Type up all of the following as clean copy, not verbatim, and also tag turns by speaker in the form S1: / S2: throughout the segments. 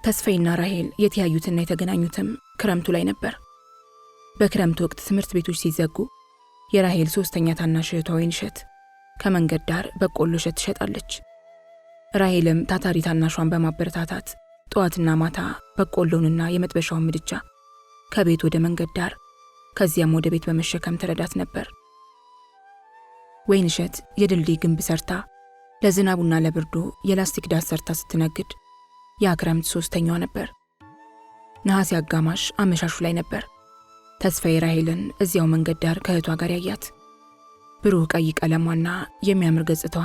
S1: ተስፋዬና ራሄል የተያዩትና የተገናኙትም ክረምቱ ላይ ነበር። በክረምቱ ወቅት ትምህርት ቤቶች ሲዘጉ የራሄል ሶስተኛ ታናሽ እህቷ ወይንሸት ከመንገድ ዳር በቆሎ እሸት ትሸጣለች። ራሄልም ታታሪ ታናሿን በማበረታታት ጠዋትና ማታ በቆሎንና የመጥበሻውን ምድጃ ከቤት ወደ መንገድ ዳር ከዚያም ወደ ቤት በመሸከም ትረዳት ነበር። ወይንሸት የድልድይ ግንብ ሰርታ ለዝናቡና ለብርዱ የላስቲክ ዳስ ሰርታ ስትነግድ ያ ክረምት ሶስተኛዋ ነበር። ነሐሴ አጋማሽ አመሻሹ ላይ ነበር ተስፋዬ ራሄልን እዚያው መንገድ ዳር ከእህቷ ጋር ያያት። ብሩህ ቀይ ቀለሟና የሚያምር ገጽታዋ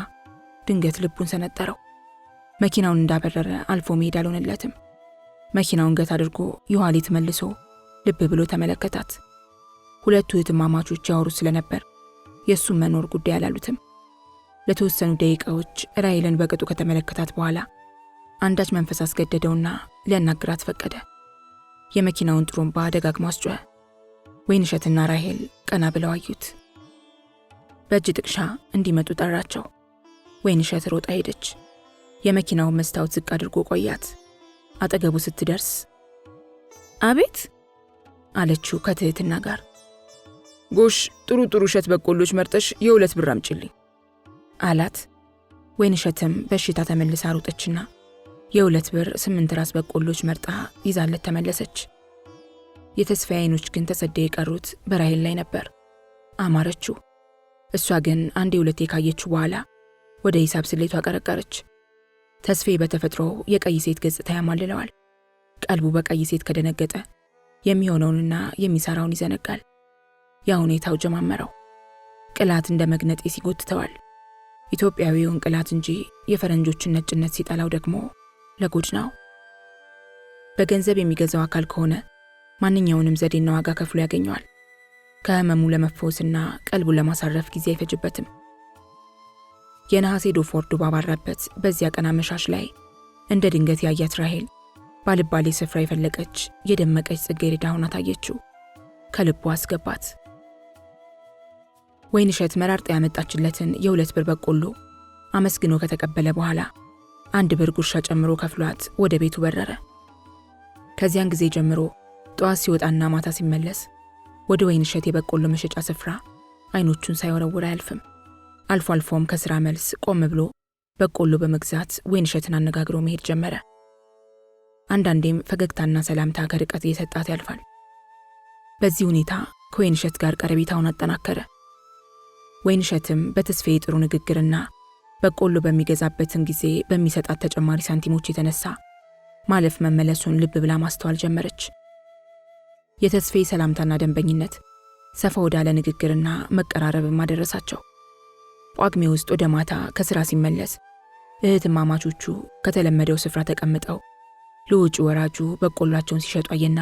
S1: ድንገት ልቡን ሰነጠረው። መኪናውን እንዳበረረ አልፎ መሄድ አልሆነለትም። መኪናውን ገት አድርጎ የኋሊት መልሶ ልብ ብሎ ተመለከታት። ሁለቱ እህትማማቾች ያወሩ ስለነበር የእሱን መኖር ጉዳይ አላሉትም። ለተወሰኑ ደቂቃዎች ራሄልን በቅጡ ከተመለከታት በኋላ አንዳች መንፈስ አስገደደውና ሊያናግራት ፈቀደ። የመኪናውን ጥሩምባ ደጋግሞ አስጮኸ። ወይንሸትና ራሄል ቀና ብለው አዩት። በእጅ ጥቅሻ እንዲመጡ ጠራቸው። ወይንሸት ሮጣ ሄደች። የመኪናውን መስታወት ዝቅ አድርጎ ቆያት። አጠገቡ ስትደርስ አቤት አለችው ከትህትና ጋር።
S2: ጎሽ ጥሩ እሸት በቆሎች መርጠሽ የ2 ብር አምጪልኝ
S1: አላት። ወይንሸትም በሽታ ተመልሳ ሮጠችና የ2 ብር 8 ራስ በቆሎች መርጣ ይዛለት ተመለሰች። የተስፋዬ አይኖች ግን ተሰደው የቀሩት በራሄል ላይ ነበር። አማረችው። እሷ ግን አንዴ ሁለቴ ካየችው በኋላ ወደ ሂሳብ ስሌቷ አቀረቀረች። ተስፋዬ በተፈጥሮ የቀይ ሴት ገጽታ ያማልለዋል። ቀልቡ በቀይ ሴት ከደነገጠ የሚሆነውንና የሚሰራውን ይዘነጋል። ያ ሁኔታው ጀማመረው። ቅላት እንደ መግነጢስ ይጎትተዋል። ኢትዮጵያዊውን ቅላት እንጂ የፈረንጆችን ነጭነት ሲጠላው ደግሞ ለጉድ ነው። በገንዘብ የሚገዛው አካል ከሆነ ማንኛውንም ዘዴና ዋጋ ከፍሎ ያገኘዋል። ከህመሙ ለመፈወስና ቀልቡን ለማሳረፍ ጊዜ አይፈጅበትም። የነሐሴ ዶፍ ወርዶ ባባራበት በዚያ ቀን አመሻሽ ላይ እንደ ድንገት ያያት ራሄል ባልባሌ ስፍራ የፈለቀች የደመቀች ጽጌረዳ ሆና ታየችው። ከልቡ አስገባት። ወይንሸት መራርጣ ያመጣችለትን የ2 ብር በቆሎ አመስግኖ ከተቀበለ በኋላ 1 ብር ጉርሻ ጨምሮ ከፍሏት ወደ ቤቱ በረረ። ከዚያን ጊዜ ጀምሮ ጠዋት ሲወጣና ማታ ሲመለስ ወደ ወይንሸት የበቆሎ መሸጫ ስፍራ አይኖቹን ሳይወረውር አያልፍም። አልፎ አልፎም ከስራ መልስ ቆም ብሎ በቆሎ በመግዛት ወይንሸትን አነጋግሮ መሄድ ጀመረ። አንዳንዴም ፈገግታና ሰላምታ ከርቀት እየሰጣት ያልፋል። በዚህ ሁኔታ ከወይንሸት ጋር ቀረቤታውን አጠናከረ። ወይንሸትም በተስፋዬ ጥሩ ንግግርና በቆሎ በሚገዛበትም ጊዜ በሚሰጣት ተጨማሪ ሳንቲሞች የተነሳ ማለፍ መመለሱን ልብ ብላ ማስተዋል ጀመረች። የተስፋዬ ሰላምታና ደንበኝነት ሰፋ ወዳለ ንግግርና መቀራረብም አደረሳቸው። ጳጉሜ ውስጥ ወደ ማታ ከስራ ሲመለስ እህትማማቾቹ ከተለመደው ስፍራ ተቀምጠው ለውጭ ወራጁ በቆሏቸውን ሲሸጡ አየና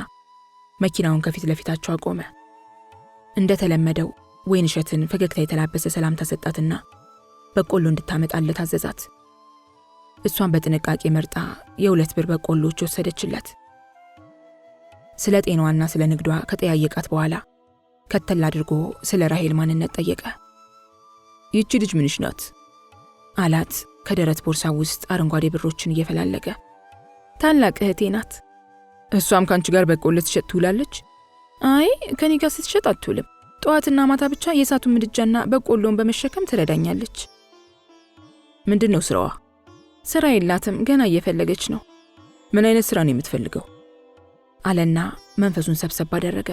S1: መኪናውን ከፊት ለፊታቸው አቆመ። እንደተለመደው ወይንሸትን ፈገግታ የተላበሰ ሰላምታ ሰጣትና በቆሎ እንድታመጣለት አዘዛት። እሷን በጥንቃቄ መርጣ የ2 ብር በቆሎች ወሰደችለት። ስለ ጤናዋና ስለ ንግዷ ከጠያየቃት በኋላ ከተል አድርጎ ስለ ራሄል ማንነት ጠየቀ።
S2: ይቺ ልጅ ምንሽ ናት
S1: አላት ከደረት ቦርሳ ውስጥ አረንጓዴ ብሮችን እየፈላለገ። ታላቅ እህቴ ናት።
S2: እሷም ካንቺ ጋር በቆሎ ትሸጥ ትውላለች?
S1: አይ ከኔ ጋር ስትሸጥ አትውልም። ጠዋትና ማታ ብቻ የእሳቱን ምድጃና በቆሎን በመሸከም ትረዳኛለች።
S2: ምንድነው ስራዋ?
S1: ስራ የላትም፣ ገና እየፈለገች ነው።
S2: ምን አይነት ስራ ነው የምትፈልገው?
S1: አለና መንፈሱን ሰብሰብ አደረገ።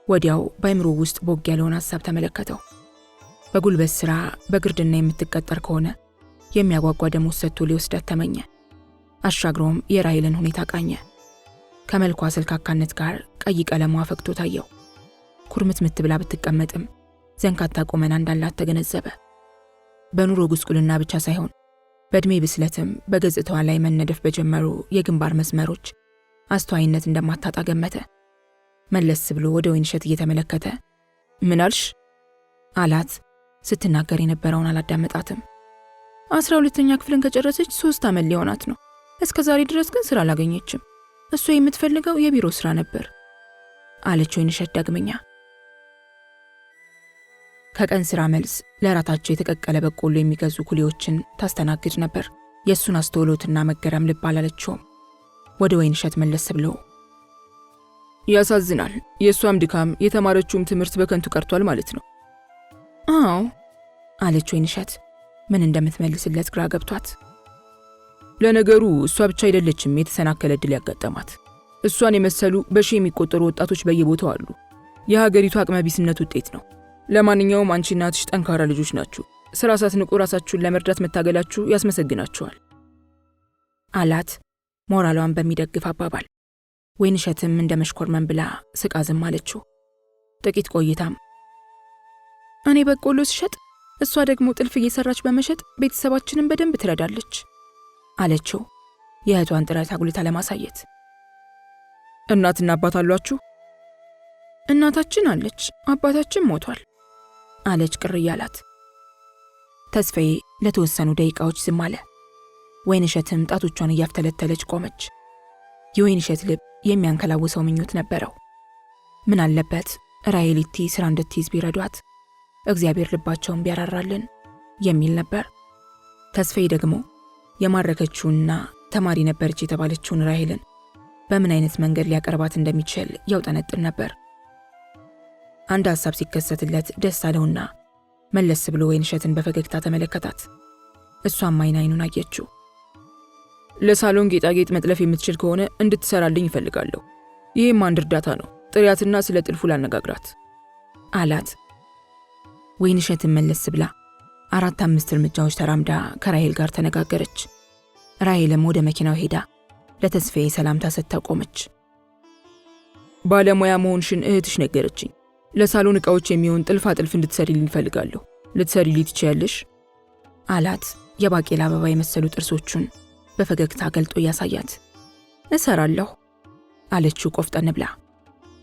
S1: ወዲያው በአይምሮ ውስጥ ቦግ ያለውን ሐሳብ ተመለከተው። በጉልበት ስራ በግርድና የምትቀጠር ከሆነ የሚያጓጓ ደሞዝ ሰጥቶ ሊወስዳት ተመኘ። አሻግሮም የራሄልን ሁኔታ ቃኘ። ከመልኳ ስልካካነት ጋር ቀይ ቀለሟ ፈክቶ ታየው። ኩርምትምት ብላ ብትቀመጥም ዘንካታ ቁመና እንዳላት ተገነዘበ። በኑሮ ጉስቁልና ብቻ ሳይሆን በእድሜ ብስለትም በገጽታዋ ላይ መነደፍ በጀመሩ የግንባር መስመሮች አስተዋይነት እንደማታጣ ገመተ። መለስ ብሎ ወደ ወይንሸት እየተመለከተ
S2: ምን አልሽ
S1: አላት። ስትናገር የነበረውን አላዳመጣትም። 12ኛ ክፍልን ከጨረሰች 3 ዓመት ሊሆናት ነው። እስከ ዛሬ ድረስ ግን ስራ አላገኘችም። እሷ የምትፈልገው የቢሮ ስራ ነበር አለች ወይንሸት ዳግመኛ። ከቀን ስራ መልስ ለራታቸው የተቀቀለ በቆሎ የሚገዙ ኩሊዎችን ታስተናግድ ነበር። የእሱን አስተውሎትና መገረም ልብ አላለችውም። ወደ ወይንሸት መለስ ብሎ
S2: ያሳዝናል። የእሷም ድካም የተማረችውም ትምህርት በከንቱ ቀርቷል ማለት ነው።
S1: አዎ አለች ወይንሸት ምን እንደምትመልስለት ግራ ገብቷት።
S2: ለነገሩ እሷ ብቻ አይደለችም የተሰናከለ ዕድል ያጋጠማት። እሷን የመሰሉ በሺህ የሚቆጠሩ ወጣቶች በየቦታው አሉ። የሀገሪቱ አቅመቢስነት ውጤት ነው። ለማንኛውም አንቺ እናትሽ ጠንካራ ልጆች ናችሁ። ስራ ሳትንቁ ራሳችሁን ለመርዳት መታገላችሁ ያስመሰግናችኋል
S1: አላት ሞራሏን በሚደግፍ አባባል። ወይንሸትም እንደ መሽኮርመን ብላ ስቃ ዝም አለችው። ጥቂት ቆይታም እኔ በቆሎ ስሸጥ እሷ ደግሞ ጥልፍ እየሰራች በመሸጥ ቤተሰባችንን በደንብ ትረዳለች አለችው የእህቷን ጥረት አጉልታ ለማሳየት።
S2: እናትና አባት አሏችሁ?
S1: እናታችን አለች፣ አባታችን ሞቷል አለች ቅር እያላት። ተስፋዬ ለተወሰኑ ደቂቃዎች ዝም አለ። ወይንሸትም ጣቶቿን እያፍተለተለች ቆመች። የወይንሸት ልብ የሚያንከላውሰው ምኞት ነበረው። ምን አለበት ራሔሊቲ ስራ እንድትይዝ ቢረዷት፣ እግዚአብሔር ልባቸውን ቢያራራልን የሚል ነበር። ተስፋዬ ደግሞ የማረከችውንና ተማሪ ነበረች የተባለችውን ራሔልን በምን አይነት መንገድ ሊያቀርባት እንደሚችል ያውጠነጥን ነበር። አንድ ሐሳብ ሲከሰትለት ደስ አለውና መለስ ብሎ ወይንሸትን በፈገግታ ተመለከታት። እሷም አይኑን አየችው።
S2: ለሳሎን ጌጣጌጥ መጥለፍ የምትችል ከሆነ እንድትሰራልኝ ይፈልጋለሁ። ይህም አንድ እርዳታ ነው። ጥሪያትና ስለ ጥልፉ ላነጋግራት
S1: አላት። ወይንሸትን መለስ ብላ 4-5 እርምጃዎች ተራምዳ ከራሔል ጋር ተነጋገረች። ራሔልም ወደ መኪናው ሄዳ ለተስፋዬ ሰላምታ ሰጥታ ቆመች።
S2: ባለሙያ መሆንሽን እህትሽ ነገረችኝ። ለሳሎን ዕቃዎች የሚሆን ጥልፍ እንድትሰሪልኝ እፈልጋለሁ። ልትሰሪልኝ ትችያለሽ?
S1: አላት የባቄላ አበባ የመሰሉ ጥርሶቹን በፈገግታ ገልጦ እያሳያት። እሰራለሁ አለችው ቆፍጠን ብላ።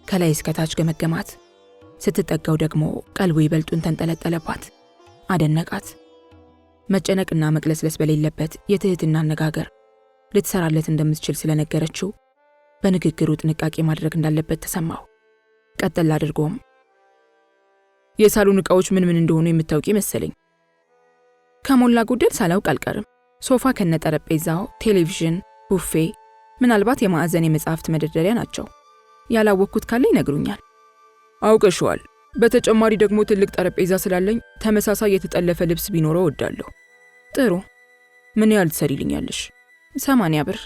S1: ከላይ እስከ ታች ገመገማት። ስትጠጋው ደግሞ ቀልቡ ይበልጡን ተንጠለጠለባት። አደነቃት። መጨነቅና መቅለስለስ በሌለበት የትህትና አነጋገር ልትሰራለት እንደምትችል ስለነገረችው በንግግሩ ጥንቃቄ ማድረግ እንዳለበት ተሰማው። ቀጠል አድርጎም
S2: የሳሎን ዕቃዎች ምን እንደሆኑ የምታውቂ መሰለኝ።
S1: ከሞላ ጎደል ሳላውቅ አልቀርም። ሶፋ ከነጠረጴዛው፣ ቴሌቪዥን፣ ቡፌ፣ ምናልባት የማዕዘን የመጽሐፍት መደርደሪያ ናቸው። ያላወቅኩት ካለ ይነግሩኛል።
S2: አውቀሽዋል። በተጨማሪ ደግሞ ትልቅ ጠረጴዛ ስላለኝ ተመሳሳይ የተጠለፈ ልብስ ቢኖረው እወዳለሁ።
S1: ጥሩ።
S2: ምን ያህል ትሰሪልኛለሽ?
S1: 80 ብር።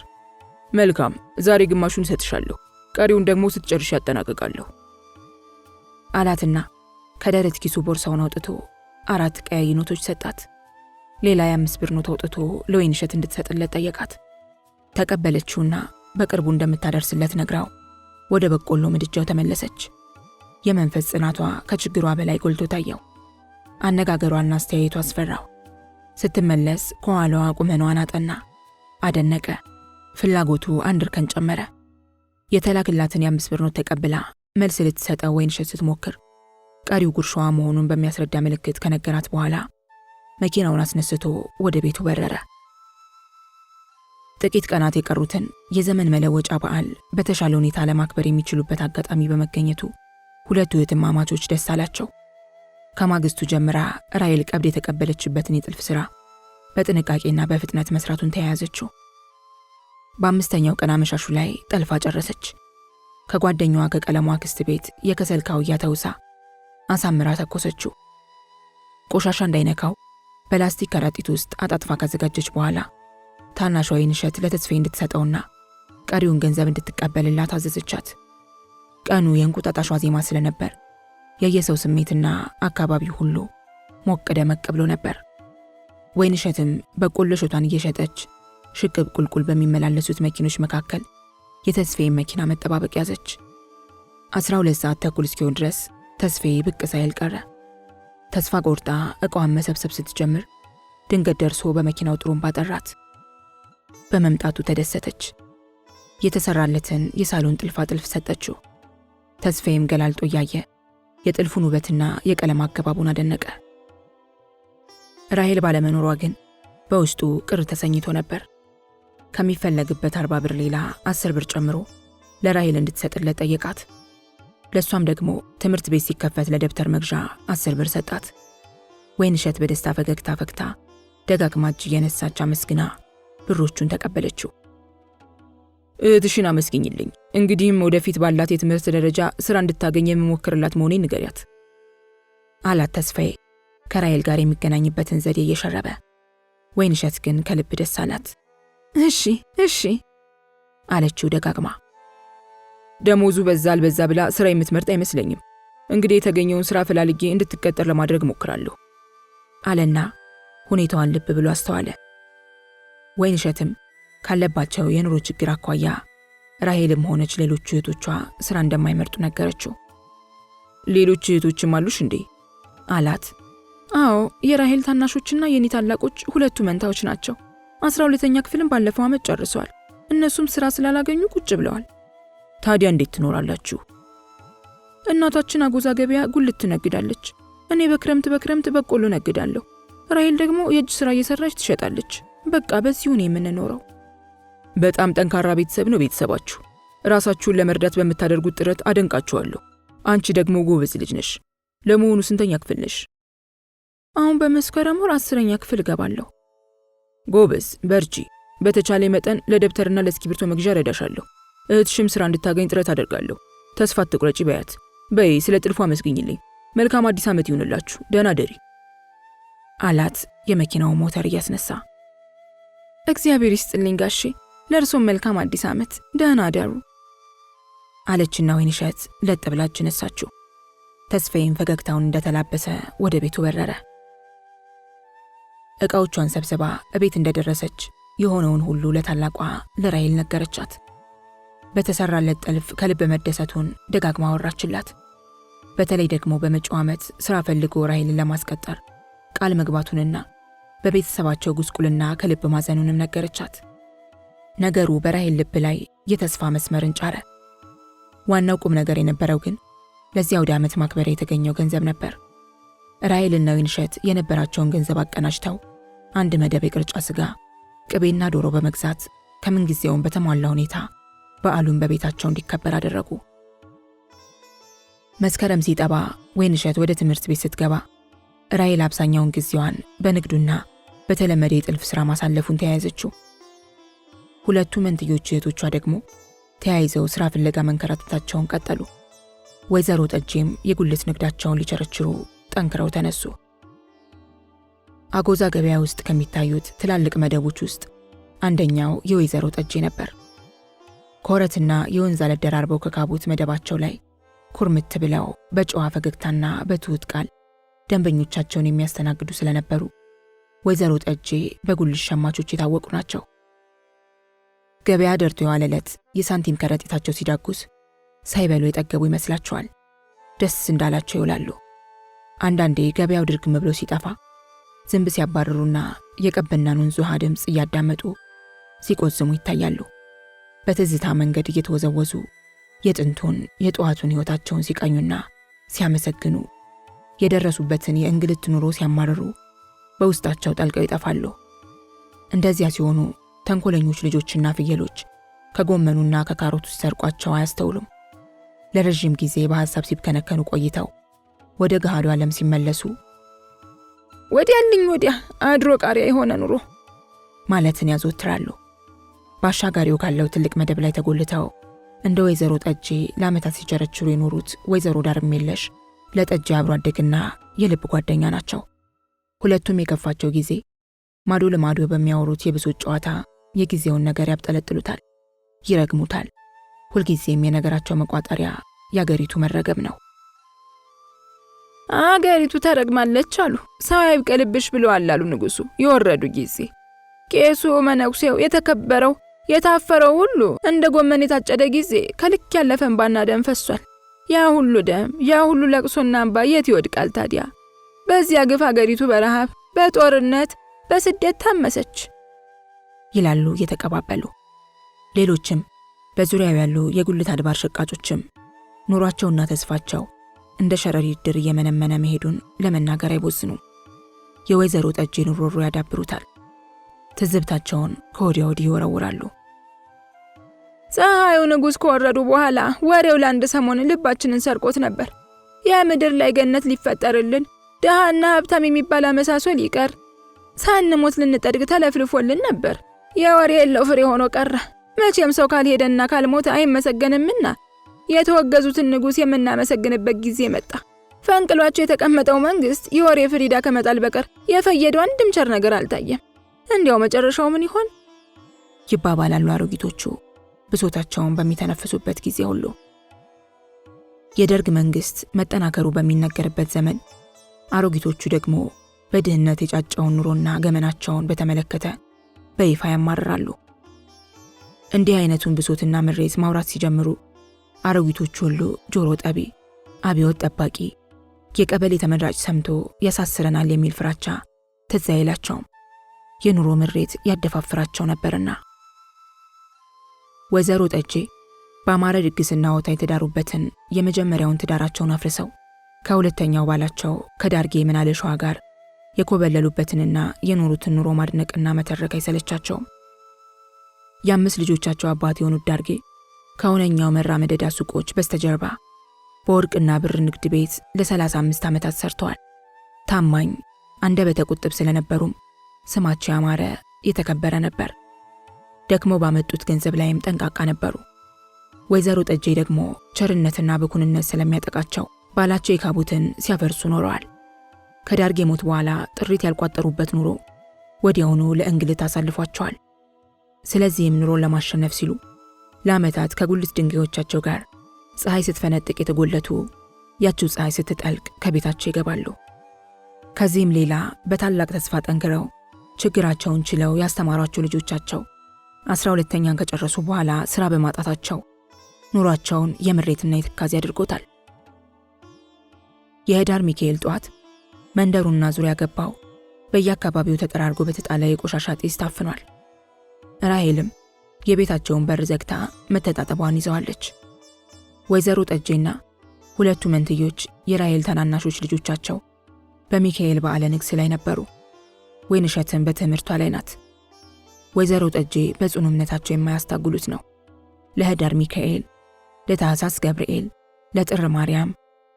S2: መልካም፣ ዛሬ ግማሹን እሰጥሻለሁ፣ ቀሪውን ደግሞ ስትጨርሽ ያጠናቅቃለሁ
S1: አላትና ከደረት ኪሱ ቦርሳውን አውጥቶ 4 ቀያይ ኖቶች ሰጣት። ሌላ የ5 ብር ኖት አውጥቶ ለወይንሸት እንድትሰጥለት ጠየቃት። ተቀበለችውና በቅርቡ እንደምታደርስለት ነግራው ወደ በቆሎ ምድጃው ተመለሰች። የመንፈስ ጽናቷ ከችግሯ በላይ ጎልቶ ታየው። አነጋገሯና አስተያየቷ አስፈራው። ስትመለስ ከኋላዋ ቁመኗን አጠና፣ አደነቀ። ፍላጎቱ አንድ እርከን ጨመረ። የተላክላትን የ5 ብር ኖት ተቀብላ መልስ ልትሰጠው ወይንሸት ስትሞክር ቀሪው ጉርሻዋ መሆኑን በሚያስረዳ ምልክት ከነገራት በኋላ መኪናውን አስነስቶ ወደ ቤቱ በረረ። ጥቂት ቀናት የቀሩትን የዘመን መለወጫ በዓል በተሻለ ሁኔታ ለማክበር የሚችሉበት አጋጣሚ በመገኘቱ ሁለቱ እህትማማቾች ደስ አላቸው። ከማግስቱ ጀምራ ራሔል ቀብድ የተቀበለችበትን የጥልፍ ሥራ በጥንቃቄና በፍጥነት መስራቱን ተያያዘችው። በ5ኛው ቀን አመሻሹ ላይ ጠልፋ ጨረሰች። ከጓደኛዋ ከቀለሟ ክስት ቤት የከሰል ካውያ ተውሳ አሳምራ ተኮሰችው። ቆሻሻ እንዳይነካው በላስቲክ ከረጢት ውስጥ አጣጥፋ ካዘጋጀች በኋላ ታናሿ ወይንሸት ለተስፋዬ እንድትሰጠውና ቀሪውን ገንዘብ እንድትቀበልላት አዘዘቻት። ቀኑ የእንቁጣጣሽ ዜማ ስለነበር የየሰው ስሜትና አካባቢው ሁሉ ሞቅ ደመቅ ብሎ ነበር። ወይንሸትም በቆሎ ሾቷን እየሸጠች ሽቅብ ቁልቁል በሚመላለሱት መኪኖች መካከል የተስፋዬን መኪና መጠባበቅ ያዘች። 12 ሰዓት ተኩል እስኪሆን ድረስ ተስፋዬ ብቅ ሳይል ቀረ። ተስፋ ቆርጣ ዕቃዋን መሰብሰብ ስትጀምር ድንገት ደርሶ በመኪናው ጥሩምባ ጠራት። በመምጣቱ ተደሰተች። የተሰራለትን የሳሎን ጥልፍ ሰጠችው። ተስፋዬም ገላልጦ እያየ የጥልፉን ውበትና የቀለም አገባቡን አደነቀ። ራሔል ባለመኖሯ ግን በውስጡ ቅር ተሰኝቶ ነበር። ከሚፈለግበት 40 ብር ሌላ 10 ብር ጨምሮ ለራሔል እንድትሰጥለት ጠየቃት። ለሷም ደግሞ ትምህርት ቤት ሲከፈት ለደብተር መግዣ 10 ብር ሰጣት። ወይንሸት በደስታ ፈገግታ ፈክታ ደጋግማ እጅ እየነሳች አመስግና ብሮቹን ተቀበለችው።
S2: እህትሽን አመስግኝልኝ። እንግዲህም ወደፊት ባላት የትምህርት ደረጃ ስራ እንድታገኝ የምሞክርላት መሆኔን ንገሪያት
S1: አላት ተስፋዬ ከራሔል ጋር የሚገናኝበትን ዘዴ እየሸረበ። ወይንሸት ግን ከልብ ደስ አላት። እሺ አለችው ደጋግማ።
S2: ደሞዙ በዛ አልበዛ ብላ ስራ የምትመርጥ አይመስለኝም። እንግዲህ የተገኘውን ስራ ፈላልጌ እንድትቀጠር ለማድረግ ሞክራለሁ
S1: አለና ሁኔታዋን ልብ ብሎ አስተዋለ። ወይንሸትም ካለባቸው የኑሮ ችግር አኳያ ራሔልም ሆነች ሌሎች እህቶቿ ስራ እንደማይመርጡ ነገረችው።
S2: ሌሎች እህቶችም አሉሽ እንዴ
S1: አላት። አዎ የራሔል ታናሾችና የኔ ታላቆች ሁለቱ መንታዎች ናቸው። 12ኛ ክፍልን ባለፈው ዓመት ጨርሰዋል። እነሱም ስራ ስላላገኙ ቁጭ ብለዋል።
S2: ታዲያ እንዴት ትኖራላችሁ?
S1: እናታችን አጎዛ ገበያ ጉልት ትነግዳለች። እኔ በክረምት በቆሎ ነግዳለሁ። ራሔል ደግሞ የእጅ ስራ እየሰራች ትሸጣለች። በቃ በዚሁ ነው የምንኖረው።
S2: በጣም ጠንካራ ቤተሰብ ነው ቤተሰባችሁ። ራሳችሁን ለመርዳት በምታደርጉት ጥረት አደንቃችኋለሁ። አንቺ ደግሞ ጎበዝ ልጅ ነሽ። ለመሆኑ ስንተኛ ክፍል ነሽ?
S1: አሁን በመስከረም ወር 10ኛ ክፍል እገባለሁ።
S2: ጎበዝ በርቺ። በተቻለ መጠን ለደብተርና ለእስክሪብቶ መግዣ ረዳሻለሁ። እህትሽም ስራ እንድታገኝ ጥረት አደርጋለሁ። ተስፋ አትቁረጪ በያት። በይ ስለ ጥልፉ አመስግኝልኝ። መልካም አዲስ ዓመት ይሁንላችሁ። ደህና ደሪ
S1: አላት የመኪናው ሞተር እያስነሳ። እግዚአብሔር ይስጥልኝ ጋሼ፣ ለእርሶም መልካም አዲስ ዓመት። ደህና አደሩ አለችና ወይንሸት ለጥ ብላ እጅ ነሳችው። ተስፋዬም ፈገግታውን እንደተላበሰ ወደ ቤቱ በረረ። ዕቃዎቿን ሰብስባ እቤት እንደደረሰች የሆነውን ሁሉ ለታላቋ ለራሔል ነገረቻት። በተሰራለት ጥልፍ ከልብ መደሰቱን ደጋግማ አወራችላት። በተለይ ደግሞ በመጪው ዓመት ስራ ፈልጎ ራሔልን ለማስቀጠር ቃል መግባቱንና በቤተሰባቸው ጉስቁልና ከልብ ማዘኑንም ነገረቻት። ነገሩ በራሔል ልብ ላይ የተስፋ መስመርን ጫረ። ዋናው ቁም ነገር የነበረው ግን ለዚያ አውደ ዓመት ማክበሪያ የተገኘው ገንዘብ ነበር። ራሔልና ወይንሸት የነበራቸውን ገንዘብ አቀናጅተው አንድ መደብ የቅርጫ ስጋ፣ ቅቤና ዶሮ በመግዛት ከምንጊዜውም በተሟላ ሁኔታ በዓሉን በቤታቸው እንዲከበር አደረጉ። መስከረም ሲጠባ ወይንሸት ወደ ትምህርት ቤት ስትገባ ራሔል አብዛኛውን ጊዜዋን በንግዱና በተለመደ የጥልፍ ሥራ ማሳለፉን ተያያዘችው። ሁለቱ መንትዮች እህቶቿ ደግሞ ተያይዘው ሥራ ፍለጋ መንከራተታቸውን ቀጠሉ። ወይዘሮ ጠጄም የጉልት ንግዳቸውን ሊቸረችሩ ጠንክረው ተነሱ። አጎዛ ገበያ ውስጥ ከሚታዩት ትላልቅ መደቦች ውስጥ አንደኛው የወይዘሮ ጠጄ ነበር። ኮረትና የወንዝ አለት ደራርበው ከካቡት መደባቸው ላይ ኩርምት ብለው በጨዋ ፈገግታና በትሁት ቃል ደንበኞቻቸውን የሚያስተናግዱ ስለነበሩ ወይዘሮ ጠጄ በጉልት ሸማቾች የታወቁ ናቸው። ገበያ ደርቶ የዋለ ዕለት የሳንቲም ከረጢታቸው ሲዳጉስ ሳይበሉ የጠገቡ ይመስላቸዋል። ደስ እንዳላቸው ይውላሉ። አንዳንዴ ገበያው ድርግም ብሎ ሲጠፋ ዝንብ ሲያባርሩና የቀበናን ወንዝ ውሃ ድምፅ እያዳመጡ ሲቆዝሙ ይታያሉ። በትዝታ መንገድ እየተወዘወዙ የጥንቱን የጠዋቱን ሕይወታቸውን ሲቃኙና ሲያመሰግኑ የደረሱበትን የእንግልት ኑሮ ሲያማርሩ በውስጣቸው ጠልቀው ይጠፋሉ። እንደዚያ ሲሆኑ ተንኮለኞች ልጆችና ፍየሎች ከጎመኑና ከካሮቱ ሲሰርቋቸው አያስተውሉም። ለረዥም ጊዜ በሐሳብ ሲብከነከኑ ቆይተው ወደ ገሃዱ ዓለም ሲመለሱ ወዲያ አድሮ ቃሪያ የሆነ ኑሮ ማለትን ያዘወትራሉ። ባሻጋሪው ካለው ትልቅ መደብ ላይ ተጎልተው እንደ ወይዘሮ ጠጄ ለዓመታት ሲቸረችሩ የኖሩት ወይዘሮ ዳርሜለሽ ለጠጄ አብሮ አደግና የልብ ጓደኛ ናቸው። ሁለቱም የከፋቸው ጊዜ ማዶ ለማዶ በሚያወሩት የብሶት ጨዋታ የጊዜውን ነገር ያብጠለጥሉታል፣ ይረግሙታል። ሁልጊዜም የነገራቸው መቋጠሪያ የአገሪቱ መረገም ነው። አገሪቱ ተረግማለች አሉ፣ ሰው አይብቀልብሽ ብለዋል አሉ ንጉሡ የወረዱ ጊዜ። ቄሱ፣ መነኩሴው፣ የተከበረው የታፈረው ሁሉ እንደ ጎመን የታጨደ ጊዜ ከልክ ያለፈ እንባና ደም ፈሷል። ያ ሁሉ ደም፣ ያ ሁሉ ለቅሶና እንባ የት ይወድቃል ታዲያ? በዚያ ግፍ አገሪቱ በረሃብ፣ በጦርነት፣ በስደት ታመሰች ይላሉ እየተቀባበሉ። ሌሎችም በዙሪያው ያሉ የጉልት አድባር ሸቃጮችም ኑሯቸውና ተስፋቸው እንደ ሸረሪት ድር እየመነመነ መሄዱን ለመናገር አይቦዝኑም። የወይዘሮ ጠጄን ሮሮ ያዳብሩታል። ትዝብታቸውን ከወዲያ ወዲህ ይወረውራሉ። ፀሐዩ ንጉሥ ከወረዱ በኋላ ወሬው ለአንድ ሰሞን ልባችንን ሰርቆት ነበር። የምድር ላይ ገነት ሊፈጠርልን፣ ድሃና ሀብታም የሚባል አመሳሶል ይቀር፣ ሳንሞት ልንጠድግ ተለፍልፎልን ነበር። የወሬ የለው ፍሬ ሆኖ ቀረ። መቼም ሰው ካልሄደና ካልሞተ አይመሰገንምና የተወገዙትን ንጉሥ የምናመሰግንበት ጊዜ መጣ። ፈንቅሏቸው የተቀመጠው መንግሥት የወሬ ፍሪዳ ከመጣል በቀር የፈየደው አንድም ቸር ነገር አልታየም። እንዲያው መጨረሻው ምን ይሆን
S2: ይባባላሉ አሮጊቶቹ ብሶታቸውን በሚተነፍሱበት ጊዜ ሁሉ። የደርግ መንግሥት መጠናከሩ በሚነገርበት ዘመን አሮጊቶቹ ደግሞ በድህነት የጫጨውን ኑሮና ገመናቸውን በተመለከተ በይፋ ያማርራሉ። እንዲህ አይነቱን ብሶትና ምሬት ማውራት ሲጀምሩ አሮጊቶቹ ሁሉ ጆሮ ጠቢ፣ አብዮት ጠባቂ፣ የቀበሌ ተመራጭ ሰምቶ ያሳስረናል የሚል ፍራቻ ትዝ አይላቸውም። የኑሮ ምሬት ያደፋፍራቸው ነበርና። ወይዘሮ ጠጄ በአማረ ድግስና ወታ የተዳሩበትን የመጀመሪያውን ትዳራቸውን አፍርሰው ከሁለተኛው ባላቸው ከዳርጌ ምናለሸዋ ጋር የኮበለሉበትንና የኖሩትን ኑሮ ማድነቅና መተረክ አይሰለቻቸውም። የ5 ልጆቻቸው አባት የሆኑት ዳርጌ ከሁነኛው መራመደዳ ሱቆች በስተጀርባ በወርቅና ብር ንግድ ቤት ለ35 ዓመታት ሰርተዋል። ታማኝ አንደበተ ቁጥብ ስለነበሩም ስማቸው ያማረ የተከበረ ነበር። ደክሞ ባመጡት ገንዘብ ላይም ጠንቃቃ ነበሩ። ወይዘሮ ጠጄ ደግሞ ቸርነትና ብኩንነት ስለሚያጠቃቸው ባላቸው የካቡትን ሲያፈርሱ ኖረዋል። ከዳርጌ ሞት በኋላ ጥሪት ያልቋጠሩበት ኑሮ ወዲያውኑ ለእንግልት አሳልፏቸዋል። ስለዚህም ኑሮን ለማሸነፍ ሲሉ ለዓመታት ከጉልት ድንጋዮቻቸው ጋር ፀሐይ ስትፈነጥቅ የተጎለቱ ያቺው ፀሐይ ስትጠልቅ ከቤታቸው ይገባሉ። ከዚህም ሌላ በታላቅ ተስፋ ጠንክረው ችግራቸውን ችለው ያስተማሯቸው ልጆቻቸው 12ኛን ከጨረሱ በኋላ ሥራ በማጣታቸው ኑሯቸውን የምሬትና የትካዜ አድርጎታል። የህዳር ሚካኤል ጧት መንደሩና ዙሪያ ገባው በየአካባቢው ተጠራርጎ በተጣለ የቆሻሻ ጢስ ታፍኗል። ራሄልም የቤታቸውን በር ዘግታ መተጣጠቧን ይዘዋለች። ወይዘሮ ጠጄና ሁለቱ መንትዮች የራሄል ታናናሾች ልጆቻቸው በሚካኤል በዓለ ንግስ ላይ ነበሩ። ወይንሸትም በትምህርቷ ላይ ናት። ወይዘሮ ጠጄ በጽኑ እምነታቸው የማያስታግሉት ነው። ለህዳር ሚካኤል፣ ለታህሳስ ገብርኤል፣ ለጥር ማርያም፣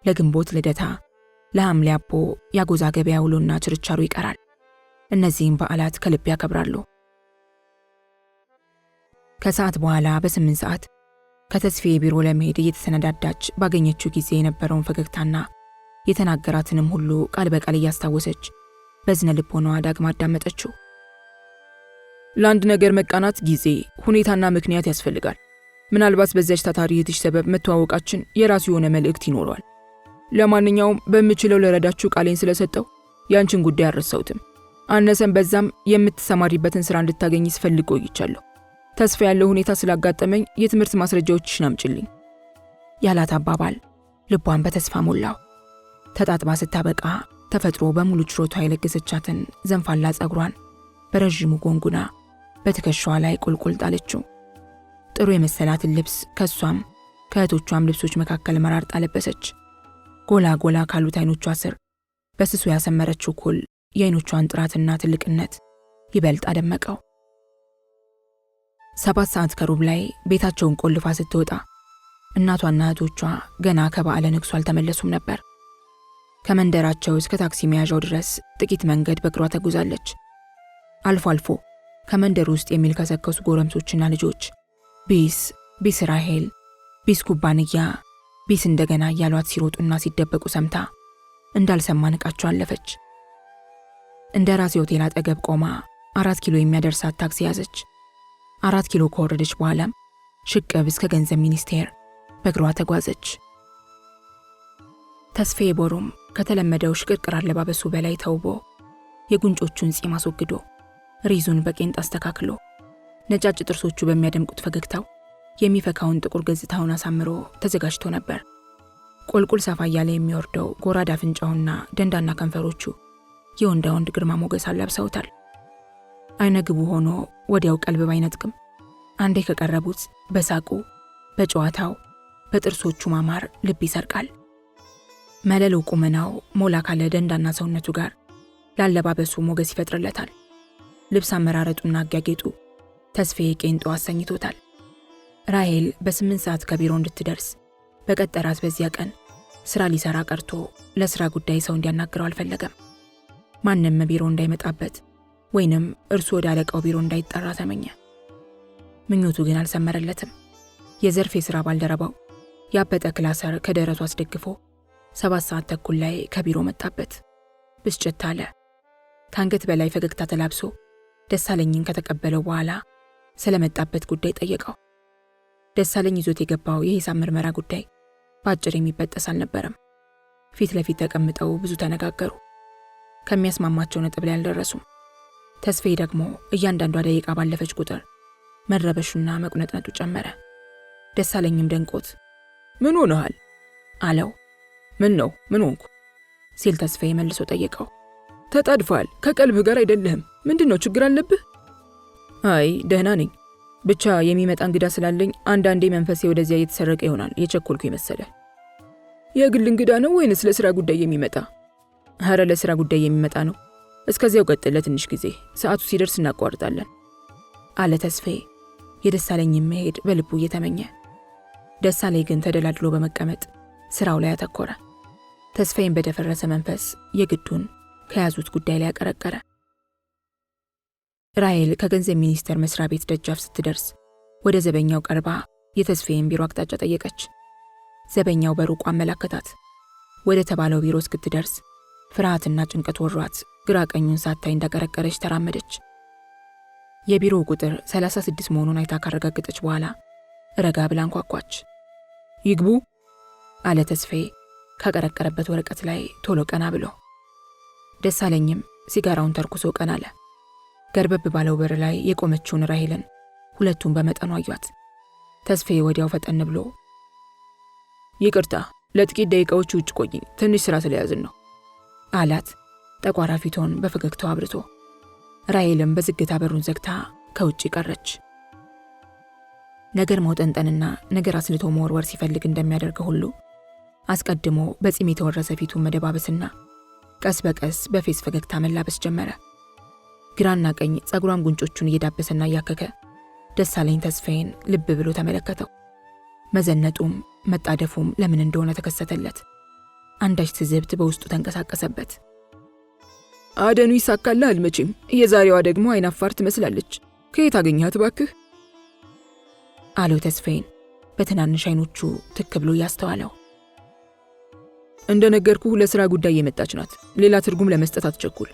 S2: ለግንቦት ልደታ፣ ለሐምሌ አቦ ያጎዛ ገበያ ውሎና ችርቻሩ ይቀራል። እነዚህም በዓላት ከልብ ያከብራሉ። ከሰዓት በኋላ በ8 ሰዓት ከተስፋዬ ቢሮ ለመሄድ እየተሰነዳዳች ባገኘችው ጊዜ የነበረውን ፈገግታና የተናገራትንም ሁሉ ቃል በቃል እያስታወሰች በዝነ ልቦናዋ ዳግማ አዳመጠችው። ለአንድ ነገር መቃናት ጊዜ፣ ሁኔታና ምክንያት ያስፈልጋል። ምናልባት በዚያች ታታሪ እህትሽ ሰበብ መተዋወቃችን የራሱ የሆነ መልእክት ይኖረዋል። ለማንኛውም በምችለው ለረዳችሁ ቃሌን ስለሰጠው ያንቺን ጉዳይ አልረሳሁትም። አነሰም በዛም የምትሰማሪበትን ሥራ እንድታገኝ ስፈልግ ቆይቻለሁ። ተስፋ ያለው ሁኔታ ስላጋጠመኝ የትምህርት ማስረጃዎችሽን አምጪልኝ ያላት አባባል ልቧን በተስፋ ሞላው። ተጣጥባ ስታበቃ ተፈጥሮ በሙሉ ችሮቷ የለገሰቻትን ዘንፋላ ጸጉሯን በረዥሙ ጎንጉና በትከሻዋ ላይ ቁልቁል ጣለችው። ጥሩ የመሰላትን ልብስ ከሷም ከእህቶቿም ልብሶች መካከል መራርጣ ለበሰች። ጎላ ጎላ ካሉት አይኖቿ ስር በስሱ ያሰመረችው ኩል የአይኖቿን ጥራትና ትልቅነት ይበልጥ አደመቀው። 7 ሰዓት ከሩብ ላይ ቤታቸውን ቆልፋ ስትወጣ እናቷና እህቶቿ ገና ከበዓለ ንግሱ አልተመለሱም ነበር። ከመንደራቸው እስከ ታክሲ መያዣው ድረስ ጥቂት መንገድ በእግሯ ተጉዛለች። አልፎ አልፎ ከመንደሩ ውስጥ የሚልከሰከሱ ጎረምሶችና ልጆች ቢስ ራሄል፣ ቢስ ኩባንያ፣ ቢስ እንደገና እያሏት ሲሮጡና ሲደበቁ ሰምታ እንዳልሰማ ንቃቸው አለፈች። እንደ ራሴ ሆቴል አጠገብ ቆማ 4 ኪሎ የሚያደርሳት ታክሲ ያዘች። 4 ኪሎ ከወረደች በኋላም ሽቅብ እስከ ገንዘብ ሚኒስቴር በእግሯ ተጓዘች። ተስፋዬ ቦሩም ከተለመደው ሽቅርቅር አለባበሱ በላይ ተውቦ የጉንጮቹን ጺም አስወግዶ ሪዙን በቄንጥ አስተካክሎ ነጫጭ ጥርሶቹ በሚያደምቁት ፈገግታው የሚፈካውን ጥቁር ገጽታውን አሳምሮ ተዘጋጅቶ ነበር። ቁልቁል ሰፋ እያለ የሚወርደው ጎራዳ አፍንጫውና ደንዳና ከንፈሮቹ የወንዳ ወንድ ግርማ ሞገስ አላብሰውታል። አይነ ግቡ ሆኖ ወዲያው ቀልብ ባይነጥቅም አንዴ ከቀረቡት በሳቁ፣ በጨዋታው፣ በጥርሶቹ ማማር ልብ ይሰርቃል። መለለው ቁመናው ሞላ ካለ ደንዳና ሰውነቱ ጋር ላለባበሱ ሞገስ ይፈጥርለታል። ልብስ አመራረጡና አጋጌጡ ተስፋዬ ቄንጦ አሰኝቶታል። ራሄል በ8 ሰዓት ከቢሮ እንድትደርስ በቀጠራት በዚያ ቀን ስራ ሊሰራ ቀርቶ ለስራ ጉዳይ ሰው እንዲያናግረው አልፈለገም። ማንም ቢሮ እንዳይመጣበት ወይንም እርሱ ወደ አለቃው ቢሮ እንዳይጠራ ተመኘ።
S1: ምኞቱ ግን አልሰመረለትም። የዘርፍ የሥራ ባልደረባው ያበጠ ክላሰር ከደረቱ አስደግፎ 7 ሰዓት ተኩል ላይ ከቢሮ መጣበት። ብስጭት አለ። ከአንገት በላይ ፈገግታ ተላብሶ ደሳለኝን ከተቀበለው በኋላ ስለመጣበት ጉዳይ ጠየቀው። ደሳለኝ ይዞት የገባው የሂሳብ ምርመራ ጉዳይ በአጭር የሚበጠስ አልነበረም። ፊት ለፊት ተቀምጠው ብዙ ተነጋገሩ። ከሚያስማማቸው ነጥብ ላይ አልደረሱም። ተስፋዬ ደግሞ እያንዳንዷ ደቂቃ ባለፈች ቁጥር መረበሹና መቁነጥነጡ ጨመረ። ደሳለኝም ደንቆት
S2: ምን ሆነሃል
S1: አለው።
S2: ምን ነው ምን ሆንኩ
S1: ሲል ተስፋዬ መልሶ ጠየቀው።
S2: ተጣድፈሃል፣ ከቀልብህ ጋር አይደለህም። ምንድነው ችግር አለብህ? አይ ደህና ነኝ። ብቻ የሚመጣ እንግዳ ስላለኝ አንዳንዴ መንፈሴ ወደዚያ እየተሰረቀ ይሆናል የቸኮልኩ ይመሰለ። የግል እንግዳ ነው ወይንስ ለሥራ ጉዳይ የሚመጣ? ኧረ ለሥራ ጉዳይ የሚመጣ ነው። እስከዚያው ቀጥል፣ ለትንሽ ጊዜ፣ ሰዓቱ ሲደርስ እናቋርጣለን
S1: አለ ተስፋዬ የደሳለኝን መሄድ በልቡ እየተመኘ። ደሳለኝ ግን ተደላድሎ በመቀመጥ ስራው ላይ አተኮረ። ተስፋዬን በደፈረሰ መንፈስ የግዱን ከያዙት ጉዳይ ላይ ያቀረቀረ። ራሔል ከገንዘብ ሚኒስቴር መስሪያ ቤት ደጃፍ ስትደርስ ወደ ዘበኛው ቀርባ የተስፋዬን ቢሮ አቅጣጫ ጠየቀች። ዘበኛው በሩቁ አመላከታት። ወደ ተባለው ቢሮ እስክትደርስ ፍርሃትና ጭንቀት ወሯት ግራ ቀኙን ሳታይ እንዳቀረቀረች ተራመደች። የቢሮው ቁጥር 36 መሆኑን አይታ ካረጋገጠች በኋላ ረጋ ብላ አንኳኳች።
S2: ይግቡ
S1: አለ ተስፋዬ ካቀረቀረበት ወረቀት ላይ ቶሎ ቀና ብሎ። ደሳለኝም ሲጋራውን ተርኩሶ ቀና አለ። ገርበብ ባለው በር ላይ የቆመችውን ራሔልን ሁለቱም በመጠኑ አዩት። ተስፋዬ ወዲያው ፈጠን ብሎ
S2: ይቅርታ፣ ለጥቂት ደቂቃዎች ውጭ ቆይኝ፣ ትንሽ ስራ ስለያዝን ነው
S1: አላት፣ ጠቋራ ፊቷን በፈገግታው አብርቶ። ራሔልም በዝግታ በሩን ዘግታ ከውጭ ቀረች። ነገር መውጠንጠንና ነገር አስልቶ መወርወር ሲፈልግ እንደሚያደርገው ሁሉ አስቀድሞ በጺም የተወረሰ ፊቱን መደባበስና ቀስ በቀስ በፌስ ፈገግታ መላበስ ጀመረ። ግራና ቀኝ ጸጉሯን ጉንጮቹን እየዳበሰና እያከከ ደሳለኝ ተስፋዬን ልብ ብሎ ተመለከተው። መዘነጡም መጣደፉም ለምን እንደሆነ ተከሰተለት። አንዳች ትዝብት በውስጡ ተንቀሳቀሰበት።
S2: አደኑ ይሳካልሃል መቼም። የዛሬዋ ደግሞ አይናፋር ትመስላለች። ከየት አገኘሃት ባክህ?
S1: አለው ተስፋዬን በትናንሽ አይኖቹ ትክ ብሎ እያስተዋለው።
S2: እንደነገርኩህ ለሥራ ጉዳይ የመጣች ናት። ሌላ ትርጉም ለመስጠት አትቸኩል